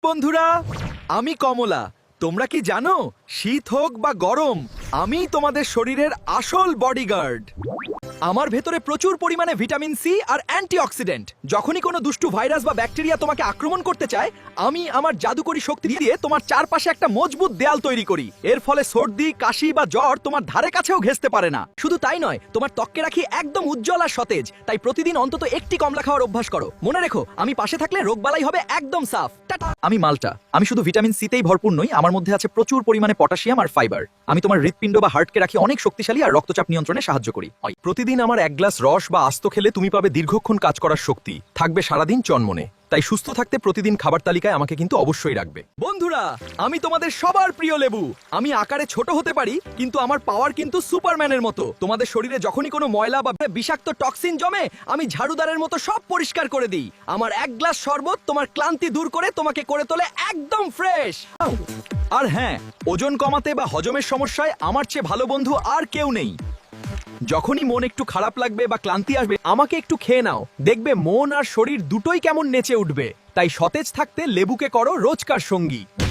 বন্ধুরা, আমি কমলা। তোমরা কি জানো শীত হোক বা গরম, আমি তোমাদের শরীরের আসল বডিগার্ড। আমার ভেতরে প্রচুর পরিমাণে ভিটামিন সি আর অ্যান্টিঅক্সিডেন্ট। যখনই কোনো দুষ্টু ভাইরাস বা ব্যাকটেরিয়া তোমাকে আক্রমণ করতে চায়, আমি আমার জাদুকরি শক্তি দিয়ে তোমার চারপাশে একটা মজবুত দেয়াল তৈরি করি। এর ফলে সর্দি, কাশি বা জ্বর তোমার ধারে কাছেও ঘেঁষতে পারে না। শুধু তাই নয়, তোমার ত্বককে রাখি একদম উজ্জ্বল আর সতেজ। তাই প্রতিদিন অন্তত একটি কমলা খাওয়ার অভ্যাস করো। মনে রেখো, আমি পাশে থাকলে রোগবালাই হবে একদম সাফ। টাটা। আমি মাল্টা। আমি শুধু ভিটামিন সিতেই ভরপুর নই, আমার মধ্যে আছে প্রচুর পরিমাণে পটাশিয়াম আর ফাইবার। আমি তোমার হৃৎপিণ্ড বা হার্টকে রাখি অনেক শক্তিশালী আর রক্তচাপ নিয়ন্ত্রণে সাহায্য করি। প্রতিদিন আমার এক গ্লাস রস বা আস্ত খেলে তুমি পাবে দীর্ঘক্ষণ কাজ করার শক্তি, থাকবে সারাদিন চনমনে। তাই সুস্থ থাকতে প্রতিদিন খাবার তালিকায় আমাকে কিন্তু অবশ্যই রাখবে। বন্ধুরা, আমি তোমাদের সবার প্রিয় লেবু। আমি আকারে ছোট হতে পারি, কিন্তু আমার পাওয়ার কিন্তু সুপারম্যানের মতো। তোমাদের শরীরে যখনই কোনো ময়লা বা বিষাক্ত টক্সিন জমে, আমি ঝাড়ুদারের মতো সব পরিষ্কার করে দিই। আমার এক গ্লাস শরবত তোমার ক্লান্তি দূর করে তোমাকে করে তোলে একদম ফ্রেশ। আর হ্যাঁ, ওজন কমাতে বা হজমের সমস্যায় আমার চেয়ে ভালো বন্ধু আর কেউ নেই। যখনই মন একটু খারাপ লাগবে বা ক্লান্তি আসবে, আমাকে একটু খেয়ে নাও, দেখবে মন আর শরীর দুটোই কেমন নেচে উঠবে। তাই সতেজ থাকতে লেবুকে করো রোজকার সঙ্গী।